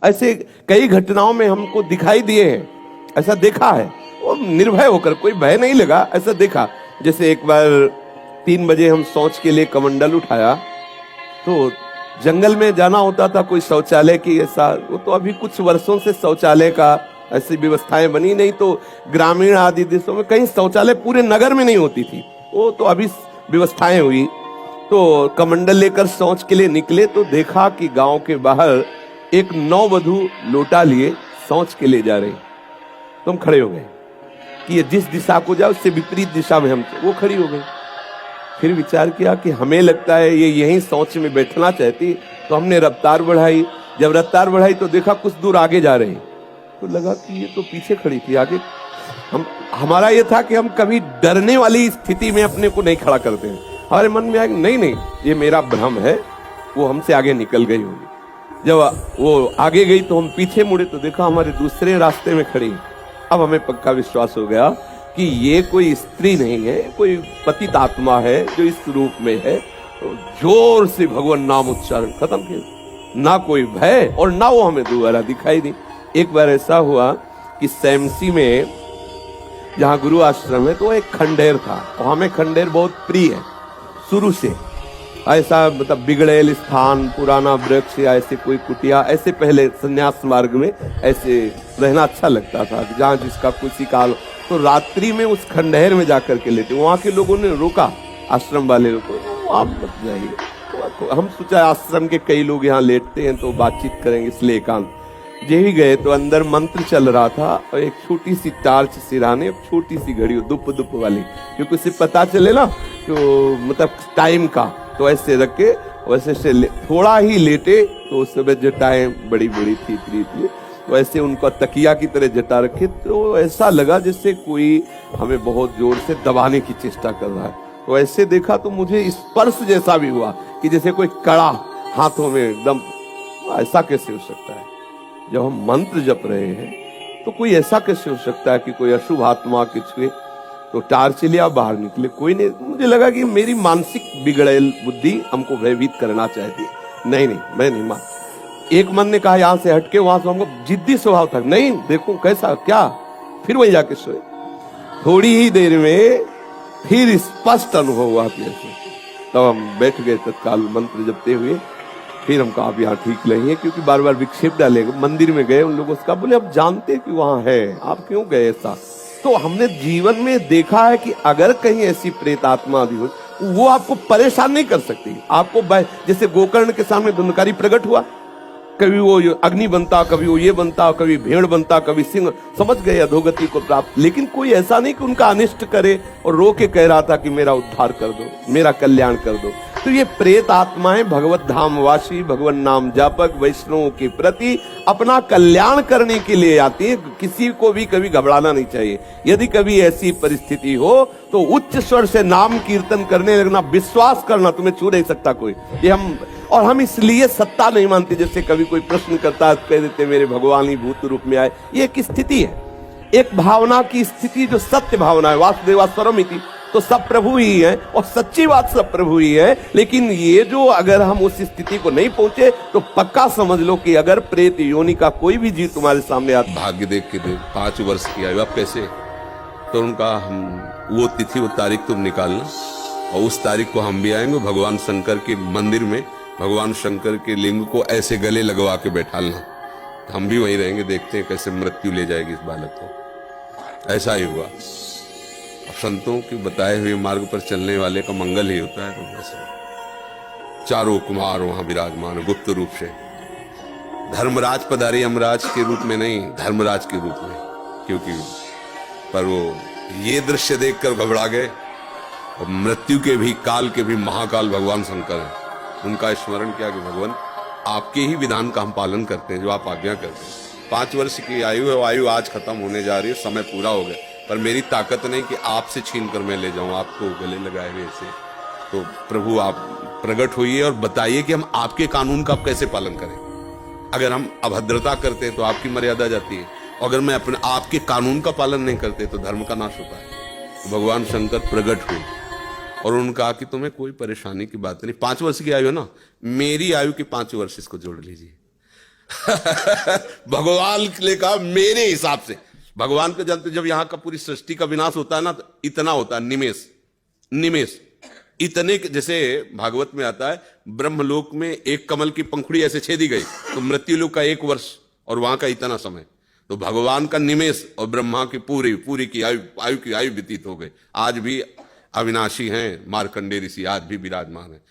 ऐसे कई घटनाओं में हमको दिखाई दिए हैं, ऐसा देखा है। वो निर्भय होकर, कोई भय नहीं लगा, ऐसा देखा। जैसे एक बार 3 बजे हम शौच के लिए कमंडल उठाया, तो जंगल में जाना होता था, कोई शौचालय की ऐसा, वो तो अभी कुछ वर्षों से शौचालय का ऐसी व्यवस्थाएं बनी नहीं, तो ग्रामीण आदि देशों में कहीं शौचालय पूरे नगर में नहीं होती थी, वो तो अभी व्यवस्थाएं हुई। तो कमंडल लेकर शौच के लिए निकले तो देखा कि गांव के बाहर एक नववधू लोटा लिए शौच के लिए जा रही। तो हम खड़े हो गए कि ये जिस दिशा को जाए उससे विपरीत दिशा में हम, वो खड़ी हो गई। फिर विचार किया कि हमें लगता है ये यहीं शौच में बैठना चाहती, तो हमने रफ्तार बढ़ाई। जब रफ्तार बढ़ाई तो देखा कुछ दूर आगे जा रही, तो लगा कि ये तो पीछे खड़ी थी, आगे। हमारा ये था कि हम कभी डरने वाली स्थिति में अपने को नहीं खड़ा करते हैं। हमारे मन में आया नहीं, ये मेरा भ्रम है, वो हमसे आगे निकल गई होगी। जब वो आगे गई तो हम पीछे मुड़े तो देखा हमारे दूसरे रास्ते में खड़ी। अब हमें पक्का विश्वास हो गया कि ये कोई स्त्री नहीं है, कोई पतित आत्मा है जो इस रूप में है। तो जोर से भगवान नाम उच्चारण खत्म किया, ना कोई भय और ना वो हमें दोबारा दिखाई दी। एक बार ऐसा हुआ कि सैमसी में जहाँ गुरु आश्रम है, तो एक खंडेर था, तो हमें खंडेर बहुत प्रिय है शुरू से। ऐसा मतलब बिगड़ेल स्थान, पुराना वृक्ष या ऐसे कोई कुटिया, ऐसे पहले संन्यास मार्ग में ऐसे रहना अच्छा लगता था, जहाँ जिसका कुछ काल। तो रात्रि में उस खंडहर में जाकर के लेटे, वहां के लोगों ने रोका, आश्रम वाले लोगों को, आप मत जाइए। तो हम सोचा आश्रम के कई लोग यहाँ लेटते हैं तो बातचीत करेंगे, इसलिए एकांत। जे भी गए तो अंदर मंत्र चल रहा था, और एक छोटी सी टार्च सिराने, छोटी सी घड़ी दुप दुप वाली, क्योंकि उसे पता चले ना तो मतलब टाइम का, तो ऐसे रख के वैसे से थोड़ा ही लेटे, तो उस समय जटाएं बड़ी बड़ी थी, तो ऐसे उनका तकिया की तरह जटा रखे, तो ऐसा लगा जैसे कोई हमें बहुत जोर से दबाने की चेष्टा कर रहा है। तो ऐसे देखा तो मुझे स्पर्श जैसा भी हुआ कि जैसे कोई कड़ा हाथों में एकदम। ऐसा कैसे हो सकता है? जब हम मंत्र जप रहे हैं तो कोई ऐसा कैसे हो सकता है कि कोई अशुभ आत्मा किसी। तो टार्च लिया, बाहर निकले, कोई नहीं। मुझे लगा कि मेरी मानसिक बिगड़ेल बुद्धि हमको भयभीत करना चाहती है। नहीं, मैं नहीं मान। एक मन ने कहा यहाँ से हटके, वहां से हमको जिद्दी स्वभाव था, नहीं देखो कैसा क्या। फिर वही जाके सोए। थोड़ी ही देर में फिर स्पष्ट अनुभव हुआ कि ऐसे। तब हम बैठ गए तत्काल मंत्र जपते हुए। फिर हम कहा अब यहाँ ठीक नहीं है, क्योंकि बार बार विक्षेप डालेगा। मंदिर में गए, उन लोगों से कहा, बोले अब जानते कि वहां है, आप क्यों गए ऐसा? तो हमने जीवन में देखा है कि अगर कहीं ऐसी प्रेत आत्मा आदि हो, वो आपको परेशान नहीं कर सकती। आपको जैसे गोकर्ण के सामने धुंधकारी प्रकट हुआ, कभी वो अग्नि बनता, कभी वो ये बनता, कभी भेड़ बनता, कभी सिंह, समझ गए अधोगति को प्राप्त। लेकिन कोई ऐसा नहीं कि उनका अनिष्ट करे और रो के कह रहा था कि मेरा उद्धार कर दो, मेरा कल्याण कर दो। तो ये प्रेत आत्माएं भगवत धाम वासी, भगवान नाम जापक, वैष्णवों के प्रति अपना कल्याण करने के लिए आती है। किसी को भी कभी घबराना नहीं चाहिए। यदि कभी ऐसी परिस्थिति हो तो उच्च स्वर से नाम कीर्तन करने लगना, विश्वास करना, तुम्हें छू नहीं सकता कोई। ये हम इसलिए सत्ता नहीं मानते। जैसे कभी कोई प्रश्न करता है, कह देते मेरे भगवान ही भूत रूप में आए। ये एक स्थिति है, एक भावना की स्थिति जो सत्य भावना है। वासुदेवा स्वरमिति, तो सब प्रभु ही है, और सच्ची बात सब प्रभु ही है। लेकिन ये जो अगर हम उस स्थिति को नहीं पहुंचे तो पक्का समझ लो कि अगर प्रेत योनि का कोई भी जीव तुम्हारे सामने आता। भाग्य देख के 5 वर्ष की आयु, आप कैसे? तो उनका हम वो तिथि वो तारीख तुम निकालना, और उस तारीख को हम भी आएंगे भगवान शंकर के मंदिर में। भगवान शंकर के लिंग को ऐसे गले लगवा के बैठालना, तो हम भी वहीं रहेंगे, देखते हैं कैसे मृत्यु ले जाएगी इस बालक को। ऐसा ही हुआ। अब संतों के बताए हुए मार्ग पर चलने वाले का मंगल ही होता है। तो बस चारों कुमार वहां विराजमान गुप्त रूप से। धर्मराज पधारे यमराज के रूप में नहीं, धर्मराज के रूप में, क्योंकि पर वो ये दृश्य देखकर घबरा गए। और मृत्यु के भी, काल के भी महाकाल भगवान शंकर हैं। उनका स्मरण किया कि भगवान आपके ही विधान का हम पालन करते हैं, जो आप आज्ञा करते हैं। 5 वर्ष की आयु है, वो आयु आज खत्म होने जा रही है, समय पूरा हो गया, पर मेरी ताकत नहीं कि आपसे छीन कर मैं ले जाऊं आपको गले लगाए हुए से। तो प्रभु आप प्रकट होइए और बताइए कि हम आपके कानून का कैसे पालन करें। अगर हम अभद्रता करते हैं तो आपकी मर्यादा जाती है, अगर मैं अपने आपके कानून का पालन नहीं करते तो धर्म का नाश होता है। तो भगवान शंकर प्रकट हुए और उन्होंने कहा कि तुम्हें कोई परेशानी की बात नहीं। 5 वर्ष की आयु है ना, मेरी आयु के 5 वर्ष इसको जोड़ लीजिए। भगवान ने कहा मेरे हिसाब से, भगवान को जानते, जब यहां का पूरी सृष्टि का विनाश होता है ना, तो इतना होता है, निमेष निमेष इतने जैसे भागवत में आता है, ब्रह्मलोक में एक कमल की पंखुड़ी ऐसे छेदी गई तो मृत्युलोक का 1 वर्ष और वहां का इतना समय। तो भगवान का निमेष और ब्रह्मा की पूरी की आयु व्यतीत हो गई। आज भी अविनाशी हैं मार्कंडेय ऋषि, आज भी विराजमान है।